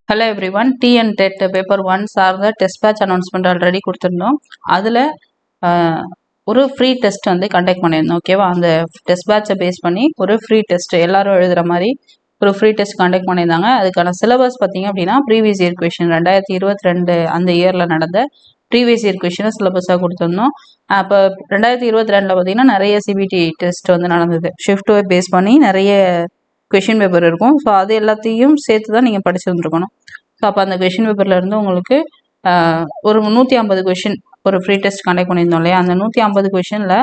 Hello every one, TN dead paper 1 சார்ந்த test batch announcement already கொடுத்துருந்தோம். அதில் ஒரு ஃப்ரீ டெஸ்ட் வந்து கண்டக்ட் பண்ணியிருந்தோம். ஓகேவா? அந்த டெஸ்ட் பேட்சை பேஸ் பண்ணி ஒரு ஃப்ரீ டெஸ்ட் எல்லாரும் எழுதுகிற மாதிரி ஒரு ஃப்ரீ டெஸ்ட் கண்டக்ட் பண்ணியிருந்தாங்க. அதுக்கான சிலபஸ் பார்த்தீங்க அப்படின்னா ப்ரீவியஸ் இயர் கொஷின் 2022 அந்த இயரில் நடந்த ப்ரீவியஸ் இயர் கொஷினை சிலபஸாக கொடுத்துருந்தோம். அப்போ 2022 பார்த்தீங்கன்னா நிறைய சிபிடி டெஸ்ட் வந்து நடந்தது. ஷிஃப்ட் பேஸ் பண்ணி நிறைய கொஷின் பேப்பர் இருக்கும். ஸோ அது எல்லாத்தையும் சேர்த்து தான் நீங்கள் படிச்சுருந்துருக்கணும். ஸோ அப்போ அந்த கொஷின் பேப்பரில் இருந்து உங்களுக்கு ஒரு 150 கொஷின் ஒரு ஃப்ரீ டெஸ்ட் கண்டக்ட் பண்ணியிருந்தோம் இல்லையா? அந்த 150 கொஷினில்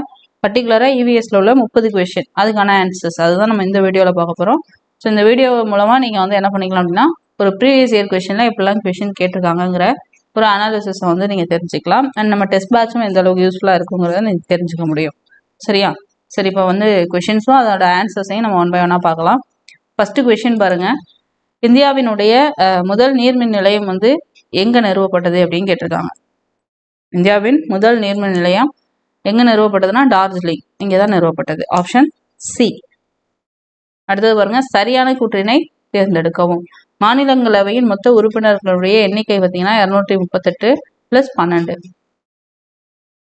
பர்டிகுலராக இவிஎஸ்ல உள்ள 30 கொஷின் அதுக்கான ஆன்சர்ஸ் அதுதான் நம்ம இந்த வீடியோவில் பார்க்க போகிறோம். ஸோ இந்த வீடியோ மூலமாக நீங்கள் வந்து என்ன பண்ணிக்கலாம் அப்படின்னா ஒரு ப்ரீவியஸ் இயர் கொஷினில் எப்படிலாம் கொஷின் கேட்டிருக்காங்கிற ஒரு அனாலிசிஸை வந்து நீங்கள் தெரிஞ்சுக்கலாம். அண்ட் நம்ம டெஸ்ட் பேட்சும் எந்த அளவுக்கு யூஸ்ஃபுல்லாக இருக்குங்கிறத நீங்கள் தெரிஞ்சுக்க முடியும். சரியா? சரி, இப்போ வந்து கொஷின்ஸும் அதோட ஆன்சர்ஸையும் நம்ம ஒன் பை ஒன்னாக பார்க்கலாம். ஃபர்ஸ்ட் கொஷின் பாருங்க. இந்தியாவினுடைய முதல் நீர்மின் நிலையம் வந்து எங்க நிறுவப்பட்டது அப்படின்னு கேட்டிருக்காங்க. இந்தியாவின் முதல் நீர்மின் நிலையம் எங்க நிறுவப்பட்டதுன்னா டார்ஜிலிங், இங்கதான் நிறுவப்பட்டது. Option C. அடுத்தது பாருங்க, சரியான கூற்றினை தேர்ந்தெடுக்கவும். மாநிலங்களவையின் மொத்த உறுப்பினர்களுடைய எண்ணிக்கை பார்த்தீங்கன்னா 238 + 12.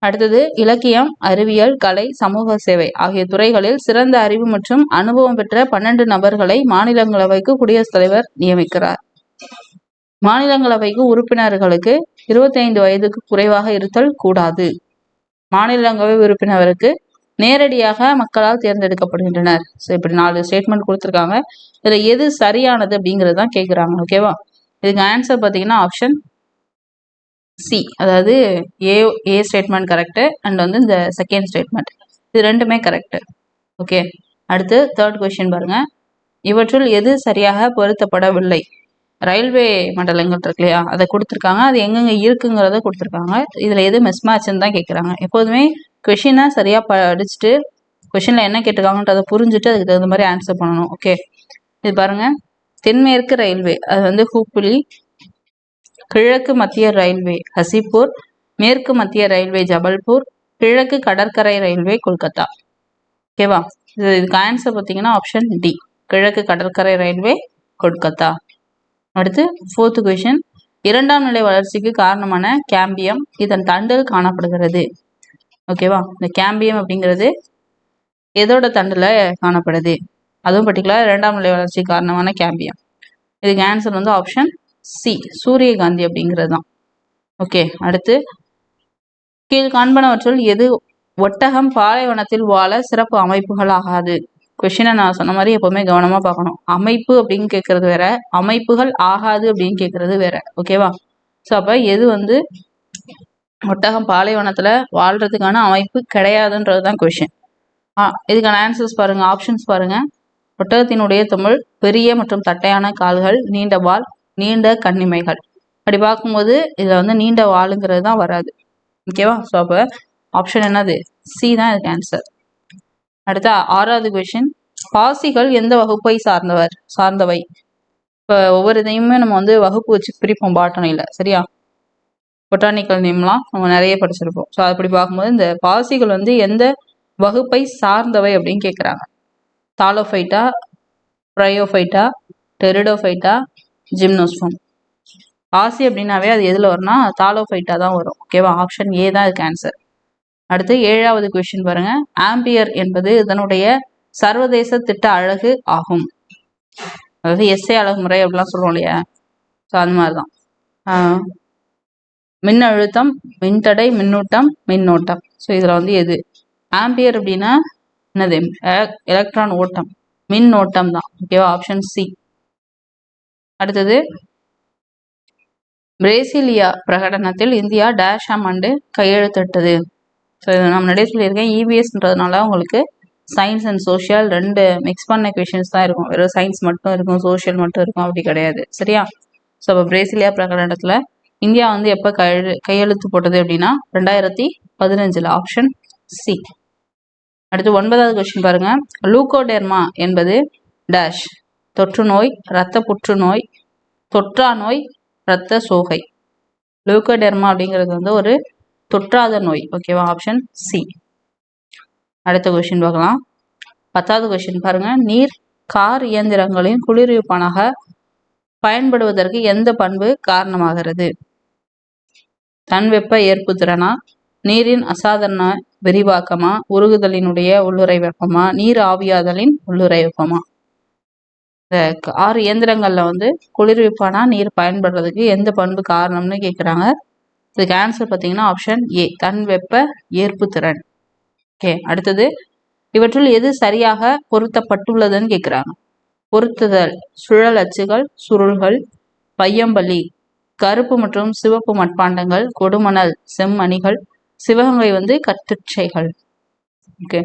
அடுத்தது, இலக்கியம், அறிவியல், கலை, சமூக சேவை ஆகிய துறைகளில் சிறந்த அறிவு மற்றும் அனுபவம் பெற்ற 12 நபர்களை மாநிலங்களவைக்கு குடியரசுத் தலைவர் நியமிக்கிறார். மாநிலங்களவைக்கு உறுப்பினர்களுக்கு 25 வயதுக்கு குறைவாக இருத்தல் கூடாது. மாநிலங்களவை உறுப்பினருக்கு நேரடியாக மக்களால் தேர்ந்தெடுக்கப்படுகின்றனர். ஸோ இப்படி 4 ஸ்டேட்மெண்ட் கொடுத்துருக்காங்க. இதுல எது சரியானது அப்படிங்கிறது தான் கேட்குறாங்க. ஓகேவா? இதுக்கு ஆன்சர் பார்த்தீங்கன்னா ஆப்ஷன் சி, அதாவது ஏ ஸ்டேட்மெண்ட் கரெக்டு அண்ட் வந்து இந்த செகண்ட் ஸ்டேட்மெண்ட் இது ரெண்டுமே கரெக்டு. ஓகே. அடுத்து தேர்ட் கொஸ்டின் பாருங்க. இவற்றுள் எது சரியாக பொருத்தப்படவில்லை? ரயில்வே மண்டலங்கள் இருக்கு இல்லையா, அதை கொடுத்துருக்காங்க. அது எங்கெங்க இருக்குங்கிறத கொடுத்துருக்காங்க. இதுல எது மிஸ்மேட்ச்னு தான் கேட்குறாங்க. எப்போதுமே கொஷினை சரியா படிச்சுட்டு கொஷின்ல என்ன கேட்டிருக்காங்கன்றதை புரிஞ்சுட்டு அதுக்கு தகுந்த மாதிரி ஆன்சர் பண்ணணும். ஓகே. இது பாருங்க, தென்மேற்கு ரயில்வே அது வந்து ஹூப்ளி, கிழக்கு மத்திய ரயில்வே ஹசிப்பூர், மேற்கு மத்திய ரயில்வே ஜபல்பூர், கிழக்கு கடற்கரை ரயில்வே கொல்கத்தா. ஓகேவா? இதுக்கு ஆன்சர் பார்த்தீங்கன்னா ஆப்ஷன் டி, கிழக்கு கடற்கரை ரயில்வே கொல்கத்தா. அடுத்து ஃபோர்த் கொஸ்டின். 2ஆம் நிலை வளர்ச்சிக்கு காரணமான கேம்பியம் இதன் தண்டில் காணப்படுகிறது. ஓகேவா? இந்த கேம்பியம் அப்படிங்கிறது எதோட தண்டில் காணப்படுது? அதுவும் பர்டிகுலர் 2ஆம் நிலை வளர்ச்சிக்கு காரணமான கேம்பியம். இதுக்கு ஆன்சர் வந்து ஆப்ஷன் சி, சூரியகாந்தி அப்படிங்கிறது தான். ஓகே. அடுத்து, கீழ் காண்பனவற்றுள் எது ஒட்டகம் பாலைவனத்தில் வாழ சிறப்பு அமைப்புகள் ஆகாது? கொஸ்டினை நான் சொன்ன மாதிரி எப்பவுமே கவனமா பார்க்கணும். அமைப்பு அப்படின்னு கேட்கறது வேற, அமைப்புகள் ஆகாது அப்படின்னு கேட்கறது வேற. ஓகேவா? ஸோ அப்ப எது வந்து ஒட்டகம் பாலைவனத்துல வாழ்றதுக்கான அமைப்பு கிடையாதுன்றது தான் கொஸ்டின். இதுக்கான ஆன்சர்ஸ் பாருங்க, ஆப்ஷன்ஸ் பாருங்க. ஒட்டகத்தினுடைய தொமிழ், பெரிய மற்றும் தட்டையான கால்கள், நீண்ட வால், நீண்ட கண்ணிமைகள். அப்படி பார்க்கும்போது இதுல வந்து நீண்ட வாளுங்கிறது தான் வராது. ஓகேவா? ஸோ அப்போ ஆப்ஷன் என்னது? சி தான் இதுக்கு ஆன்சர். அடுத்த 6வது கொஸ்டின். பாசிகள் எந்த வகுப்பை சார்ந்தவை? இப்போ ஒவ்வொரு இதையுமே நம்ம வந்து வகுப்பு வச்சு பிரிப்போம் பாட்டனியில். சரியா? பொட்டானிக்கல் நேம்லாம் நம்ம நிறைய படிச்சிருப்போம். ஸோ அப்படி பார்க்கும்போது இந்த பாசிகள் வந்து எந்த வகுப்பை சார்ந்தவை அப்படின்னு கேட்குறாங்க. Thallophyta, Bryophyta, Pteridophyta, gymnosperm. பாசி அப்படின்னாவே அது எதில் வரும்னா தாலோஃபைட்டா தான் வரும். ஓகேவா? ஆப்ஷன் ஏ தான் இதுக்கு ஆன்சர். அடுத்து 7வது கொஸ்டின் பாருங்க. ஆம்பியர் என்பது இதனுடைய சர்வதேச திட்ட அலகு ஆகும். அதாவது எஸ்ஏ அலகு முறை அப்படிலாம் சொல்லுவோம் இல்லையா? ஸோ அந்த மாதிரிதான். மின் அழுத்தம், மின்தடை, மின்னூட்டம், மின்னோட்டம். ஸோ இதுல வந்து எது ஆம்பியர் அப்படின்னா என்னது? எலக்ட்ரான் ஓட்டம், மின்னோட்டம் தான். ஓகேவா? Option C. அடுத்தது, பிரேசிலியா பிரகடனத்தில் இந்தியா டேஷ் ஆண்டு கையெழுத்திட்டது. ஸோ இதை நான் முன்னாடியே சொல்லியிருக்கேன். இவிஎஸ்ன்றதுனால உங்களுக்கு சயின்ஸ் அண்ட் சோஷியல் ரெண்டு மிக்ஸ் பண்ண கொஷின்ஸ் தான் இருக்கும். வெறும் சயின்ஸ் மட்டும் இருக்கும், சோஷியல் மட்டும் இருக்கும் அப்படி கிடையாது. சரியா? ஸோ அப்போ பிரேசிலியா பிரகடனத்தில் இந்தியா வந்து எப்போ கையெழுத்து போட்டது அப்படின்னா 2015. Option C. அடுத்து 9வது கொஸ்டின் பாருங்க. லூகோடெர்மா என்பது டேஷ் தொற்று நோய், இரத்த புற்றுநோய், தொற்றா நோய், இரத்த சோகை. லூகோடெர்மா அப்படிங்கிறது வந்து ஒரு தொற்றாத நோய். ஓகேவா? Option C. அடுத்த கொஸ்டின் பார்க்கலாம். 10வது கொஸ்டின் பாருங்க. நீர் கார் இயந்திரங்களின் குளிர்விப்பானாக பயன்படுவதற்கு எந்த பண்பு காரணமாகிறது? தன்வெப்ப ஏற்புத்திறனா, நீரின் அசாதாரண விரிவாக்கமா, உருகுதலினுடைய உள்ளுறை வெப்பமா, நீர் ஆவியாதலின் உள்ளுறை வெப்பமா? இந்த 6 இயந்திரங்கள்ல வந்து குளிர்விப்பானா நீர் பயன்படுறதுக்கு எந்த பண்பு காரணம்னு கேட்குறாங்க. இதுக்கு ஆன்சர் பார்த்தீங்கன்னா ஆப்ஷன் ஏ, தன்வெப்ப ஏற்புத்திறன். ஓகே, அடுத்தது இவற்றுள் எது சரியாக பொருத்தப்பட்டுள்ளதுன்னு கேட்குறாங்க. பொருத்துதல், சுழல் அச்சுகள், சுருள்கள், பையம்பள்ளி, கருப்பு மற்றும் சிவப்பு மட்பாண்டங்கள், கொடுமணல், செம்மணிகள், சிவகங்கை வந்து கட்டுச்சைகள். ஓகே,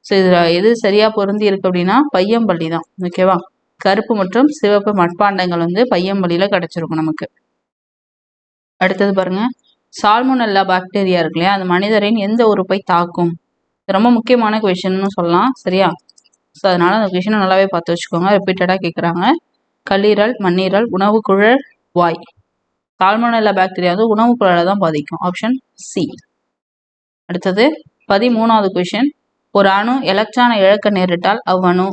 ஸோ இதில் எது சரியா பொருந்தி இருக்கு அப்படின்னா பையம்பள்ளி தான். ஓகேவா, கருப்பு மற்றும் சிவப்பு மட்பாண்டங்கள் வந்து பையம்பள்ளியில கிடைச்சிருக்கும் நமக்கு. அடுத்தது பாருங்க, சால்மோனெல்லா பாக்டீரியா இருக்கு இல்லையா, அது மனிதரின் எந்த உறுப்பை தாக்கும்? ரொம்ப முக்கியமான கொஷின்னு சொல்லலாம். சரியா, ஸோ அதனால அந்த கொஷினை நல்லாவே பார்த்து வச்சுக்கோங்க. ரிப்பீட்டடாக கேட்குறாங்க. கல்லீரல், மண்ணீரல், உணவு குழல், வாய். சால்மோனெல்லா பாக்டீரியா வந்து உணவு குழலை தான் பாதிக்கும். Option C. அடுத்தது 13வது கொஷின், ஒரு அணு எலக்ட்ரானை இழக்க நேரிட்டால் அவ்வணு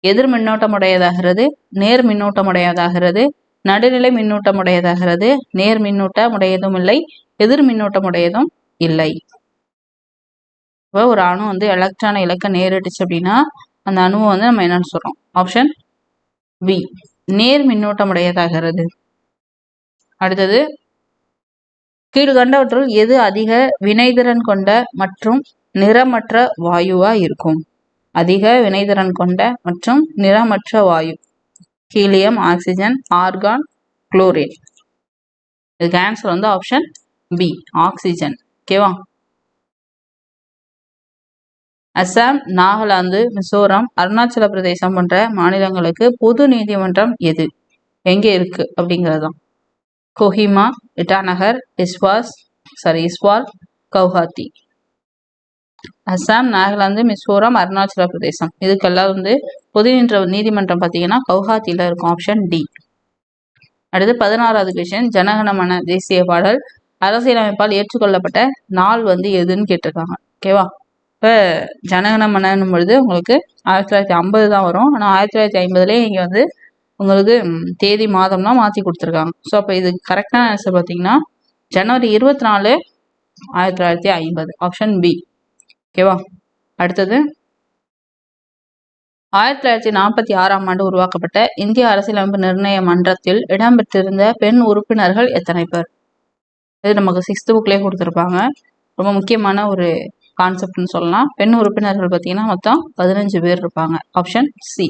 எதிர் மின்னோட்டமுடையதாகிறது, நேர் மின்னோட்டமுடையதாகிறது, நடுநிலை மின்னூட்டமுடையதாகிறது, நேர் மின்னூட்டமுடையதும் இல்லை, எதிர் மின்னோட்டமுடையதும் இல்லை. இப்போ ஒரு அணு வந்து எலக்ட்ரானை இழக்க நேரிட்டுச்சு அப்படின்னா அந்த அணுவை வந்து நம்ம என்னன்னு சொல்றோம்? ஆப்ஷன் பி, நேர் மின்னூட்டமுடையதாகிறது. அடுத்தது, கீழ்கண்டவற்றுள் எது அதிக வினைதிறன் கொண்ட மற்றும் நிறமற்ற வாயுவா இருக்கும்? அதிக வினைதிறன் கொண்ட மற்றும் நிறமற்ற வாயு. Helium, oxygen, argon, chlorine. இதுக்கு ஆன்சர் வந்து ஆப்ஷன் பி, ஆக்சிஜன். ஓகேவா, அசாம், நாகாலாந்து, மிசோரம், அருணாச்சல பிரதேசம் போன்ற மாநிலங்களுக்கு பொது நீதிமன்றம் எது எங்கே இருக்கு அப்படிங்கிறது தான். கோஹிமா, இட்டாநகர், இஸ்வால், கவுஹாத்தி. அசாம், நாகாலாந்து, மிசோரம், அருணாச்சல பிரதேசம் இதுக்கெல்லாம் வந்து பொது நீதிமன்றம் பார்த்தீங்கன்னா கவுஹாத்தியில் இருக்கும். Option D. அடுத்து 16வது கொஸ்டின், ஜனகணமன தேசிய பாடல் அரசியலமைப்பால் ஏற்றுக்கொள்ளப்பட்ட நாள் வந்து எதுன்னு கேட்டிருக்காங்க. ஓகேவா, இப்போ ஜனகணமனும் பொழுது உங்களுக்கு 1950 தான் வரும். ஆனால் 1950லேயே இங்கே வந்து உங்களுக்கு தேதி மாதம்லாம் மாற்றி கொடுத்துருக்காங்க. ஸோ அப்போ இது கரெக்டான ஆன்சர் பார்த்தீங்கன்னா ஜனவரி 24, 1950. Option B. ஓகேவா, அடுத்தது 1946ஆம் ஆண்டு உருவாக்கப்பட்ட இந்திய அரசியலமைப்பு நிர்ணய மன்றத்தில் இடம்பெற்றிருந்த பெண் உறுப்பினர்கள் எத்தனை பேர்? இது நமக்கு 6th புக்லேயே கொடுத்துருப்பாங்க. ரொம்ப முக்கியமான ஒரு கான்செப்ட்னு சொல்லலாம். பெண் உறுப்பினர்கள் பார்த்தீங்கன்னா மொத்தம் 15 பேர் இருப்பாங்க. Option C.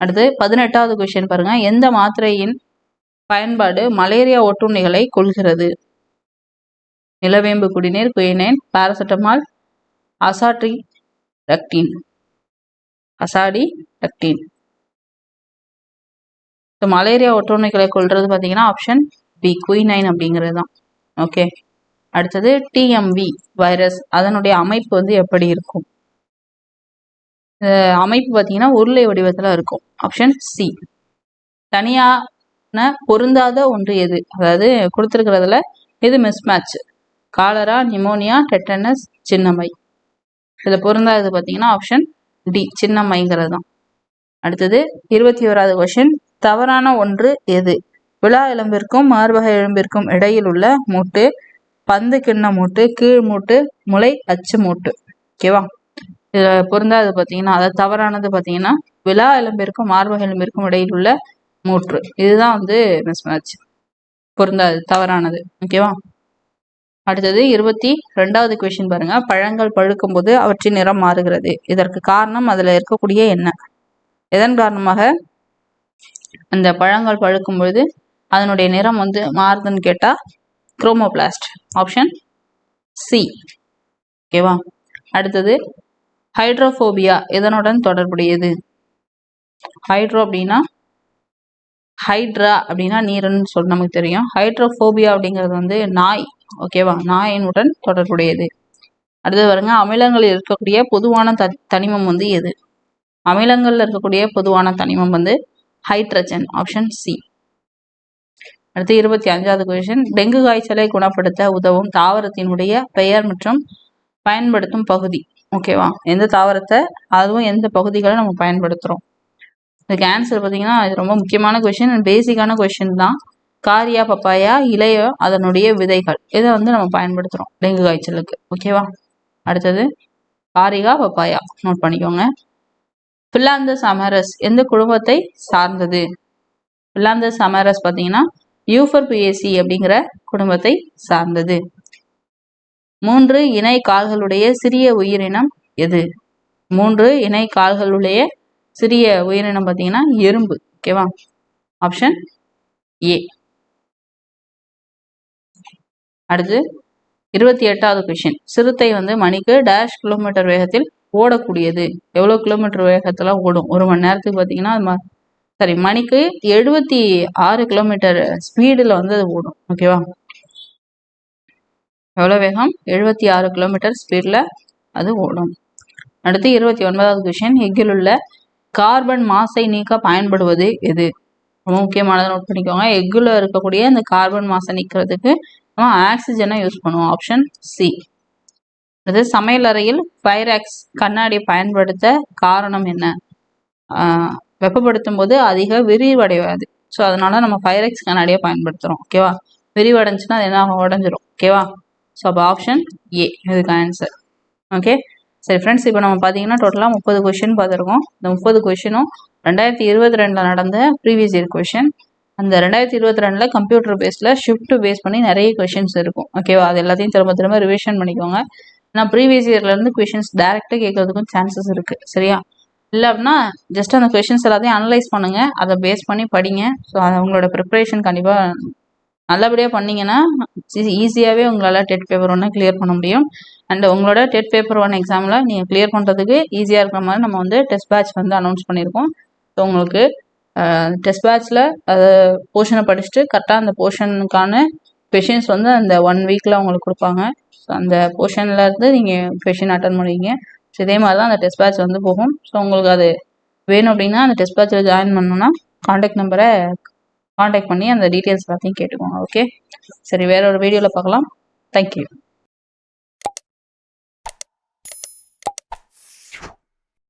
அடுத்து 18வது கொஸ்டின் பாருங்க, எந்த மாத்திரையின் பயன்பாடு மலேரியா ஒட்டுண்ணிகளை கொல்கிறது? நிலவேம்பு குடிநீர், குயினைன், பாராசெட்டமால், அசாடிரெக்டின். மலேரியா ஒட்டுண்ணிகளை கொல்றது பார்த்தீங்கன்னா ஆப்ஷன் பி, குயினைன் அப்படிங்கிறது தான். ஓகே, அடுத்தது டிஎம்வி வைரஸ் அதனுடைய அமைப்பு வந்து எப்படி இருக்கும்? அமைப்பு பார்த்தீங்கன்னா உருளை வடிவத்தில் இருக்கும். Option C. தனியான பொருந்தாத ஒன்று எது? அதாவது கொடுத்துருக்கிறதுல எது மிஸ்மேட்ச்? காலரா, நிமோனியா, டெட்டனஸ், சின்னம்மை. இதில் பொருந்தாதது பார்த்தீங்கன்னா ஆப்ஷன் டி, சின்னம்மைங்கிறது தான். அடுத்தது 21வது கொஸ்டின், தவறான ஒன்று எது? விழா எலும்பிற்கும் மார்பக எலும்பிற்கும் இடையில் உள்ள மூட்டு, பந்து கிண்ண மூட்டு, கீழ் மூட்டு, முளை அச்சு மூட்டு. ஓகேவா, இதில் பொருந்தாது பார்த்தீங்கன்னா அதாவது தவறானது பார்த்தீங்கன்னா விழா எலும்பிற்கும் மார்பக எலும்பிற்கும் இடையில் உள்ள மூட்டு. இதுதான் வந்து மிஸ்மேட்ச், பொருந்தாது, தவறானது. ஓகேவா, அடுத்தது 22வது கொஸ்டின் பாருங்க, பழங்கள் பழுக்கும் போது அவற்றின் நிறம் மாறுகிறது. இதற்கு காரணம் அதில் இருக்கக்கூடிய என்ன? எதன் காரணமாக அந்த பழங்கள் பழுக்கும் பொழுது அதனுடைய நிறம் வந்து மாறுதுன்னு கேட்டா குரோமோபிளாஸ்ட். Option C. ஓகேவா, அடுத்தது ஹைட்ரோபோபியா எதனுடன் தொடர்புடையது? ஹைட்ரோ அப்படின்னா ஹைட்ரா அப்படின்னா நீருன்னு சொல்லி நமக்கு தெரியும். ஹைட்ரோபோபியா அப்படிங்கிறது வந்து நாய். ஓகேவா, நாயினுடன் தொடர்புடையது. அடுத்தது பாருங்க, அமிலங்களில் இருக்கக்கூடிய பொதுவான தனிமம் வந்து எது? அமிலங்கள்ல இருக்கக்கூடிய பொதுவான தனிமம் வந்து ஹைட்ரஜன். Option C. அடுத்து 25வது கொஸ்டின், டெங்கு காய்ச்சலை குணப்படுத்த உதவும் தாவரத்தினுடைய பெயர் மற்றும் பயன்படுத்தும் பகுதி. ஓகேவா, எந்த தாவரத்தை அதுவும் எந்த பகுதிகளை நம்ம பயன்படுத்துறோம்? இதுக்கு ஆன்சர் பார்த்தீங்கன்னா இது ரொம்ப முக்கியமான கொஷின், பேசிக்கான கொஷின் தான். காரியா பப்பாயா இலையோ அதனுடைய விதைகள் இதை வந்து நம்ம பயன்படுத்துகிறோம் டெங்கு காய்ச்சலுக்கு. ஓகேவா? அடுத்தது காரிகா பப்பாயா நோட் பண்ணிக்கோங்க. பில்லாந்தஸ் அமரஸ் எந்த குடும்பத்தை சார்ந்தது? பில்லாந்தஸ் அமரஸ் பார்த்தீங்கன்னா யூஃபர்பியேசி அப்படிங்கிற குடும்பத்தை சார்ந்தது. 3 இணை கால்களுடைய சிறிய உயிரினம் எது? 3 இணை கால்களுடைய சிறிய உயிரினம் பார்த்தீங்கன்னா எறும்பு. ஓகேவா? Option A. அடுத்து 28வது கொஸ்டின். சிறுத்தை வந்து மணிக்கு டேஷ் கிலோமீட்டர் வேகத்தில் ஓடக்கூடியது. எவ்வளோ கிலோமீட்டர் வேகத்தில் ஓடும்? 1 மணி நேரத்துக்கு பார்த்தீங்கன்னா மணிக்கு 76 கிலோமீட்டர் ஸ்பீடில் வந்து அது ஓடும். ஓகேவா? எவ்வளோ வேகம்? 76 கிலோமீட்டர் ஸ்பீடில் அது ஓடும். அடுத்து 29வது கொஸ்டின். எக்கில் உள்ள கார்பன் மாசை நீக்க பயன்படுவது எது? ரொம்ப முக்கியமானதை நோட் பண்ணிக்கோங்க. எக்கில் இருக்கக்கூடிய இந்த கார்பன் மாசை நீக்கிறதுக்கு நம்ம ஆக்சிஜனை யூஸ் பண்ணுவோம். Option C. அது சமையலறையில் பைராக்ஸ் கண்ணாடி பயன்படுத்த காரணம் என்ன? வெப்பப்படுத்தும் போது அதிக விரிவடையாது. ஸோ அதனால நம்ம பைராக்ஸ் கண்ணாடியை பயன்படுத்துகிறோம். ஓகேவா? விரிவடைஞ்சுன்னா அது என்ன உடஞ்சிரும். ஓகேவா? ஸோ அப்போ ஆப்ஷன் ஏ இதுக்கு ஆன்சர். ஓகே சரி ஃப்ரெண்ட்ஸ், இப்போ நம்ம பார்த்தீங்கன்னா டோட்டலாக 30 கொஷின் பார்த்துருக்கோம். இந்த 30 கொஷினும் 2022 நடந்த ப்ரீவியஸ் இயர் கொஷின். அந்த 2022 கம்ப்யூட்டர் பேஸில் ஷிஃப்ட் பேஸ் பண்ணி நிறைய கொஷின்ஸ் இருக்கும். ஓகேவா? அது எல்லாத்தையும் திரும்ப ரிவிஷன் பண்ணிக்கோங்க. நான் ப்ரீவியஸ் இயர்லேருந்து கொஷின்ஸ் டேரெக்டாக கேட்கறதுக்கும் சான்சஸ் இருக்குது. சரியா? இல்லை அப்படின்னா ஜஸ்ட் அந்த கொஷின்ஸ் எல்லாத்தையும் அனலைஸ் பண்ணுங்கள், அதை பேஸ் பண்ணி படிங்க. ஸோ உங்களோட ப்ரிப்ரேஷன் கண்டிப்பாக நல்லபடியாக பண்ணிங்கன்னா ஈஸியாகவே உங்களால் டெட் பேப்பர் 1 கிளியர் பண்ண முடியும். அண்ட் உங்களோட டெட் பேப்பர் 1 எக்ஸாமில் நீங்கள் கிளியர் பண்ணுறதுக்கு ஈஸியாக இருக்கிற மாதிரி நம்ம வந்து டெஸ்ட் பேட்ச் வந்து அனௌன்ஸ் பண்ணியிருக்கோம். ஸோ உங்களுக்கு டெஸ்ட் பேட்ச்சில் அதை போர்ஷனை படிச்சுட்டு கரெக்டாக அந்த போர்ஷனுக்கான கொஷின்ஸ் வந்து அந்த 1 வீக்கில் உங்களுக்கு கொடுப்பாங்க. ஸோ அந்த போர்ஷனில் இருந்து நீங்கள் கொஷின் அட்டன் பண்ணுவீங்க. ஸோ இதே மாதிரி தான் அந்த டெஸ்ட் பேட்ச் வந்து போகும். ஸோ உங்களுக்கு அது வேணும் அப்படின்னா அந்த டெஸ்ட் பேட்சில் ஜாயின் பண்ணணுன்னா கான்டாக்ட் நம்பரை கான்டாக்ட் பண்ணி அந்த டீட்டெயில்ஸ் எல்லாத்தையும் கேட்டுக்கோங்க. ஓகே சரி, வேற ஒரு வீடியோவில் பார்க்கலாம். தேங்க்யூ.